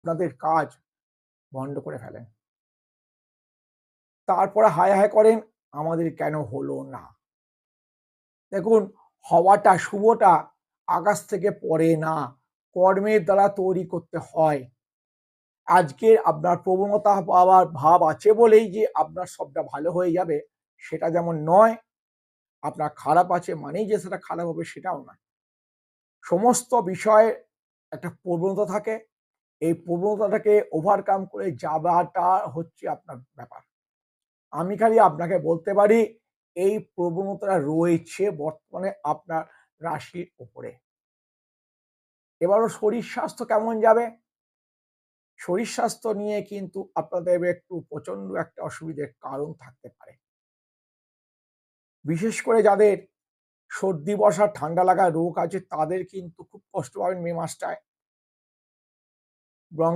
আপনাদের কাজ বন্ধ করে ফেলেন। তারপরে হায়, হায় করেন আমাদের কেন হলো না? দেখুন, হওয়াটা শুভটা আকাশ থেকে পড়ে না, কর্মের দ্বারা তৈরি করতে হয়। আজকের আপনার প্রবণতা পাওয়ার ভাব আছে বলেই যে আপনার সবটা ভালো হয়ে যাবে সেটা যেমন নয়, আপনার খারাপ আছে মানেই যে সেটা খারাপ হবে সেটাও নয়। সমস্ত বিষয়ে একটা প্রবণতা থাকে। এই প্রবণতাটাকে ওভারকাম করে যাওয়াটা হচ্ছে আপনার ব্যাপার। আমি খালি আপনাকে বলতে পারি এই প্রবণতাটা রয়েছে বর্তমানে আপনার রাশির উপরে। এবারও শরীর স্বাস্থ্য কেমন যাবে? শরীর স্বাস্থ্য নিয়ে কিন্তু আপনাদের একটু প্রচন্ড একটা অসুবিধার কারণ থাকতে পারে। বিশেষ করে যাদের সর্দি, বসা, ঠান্ডা লাগা রোগ আছে তাদের কিন্তু খুব কষ্ট পাবেন মে মাসটায়। ব্রং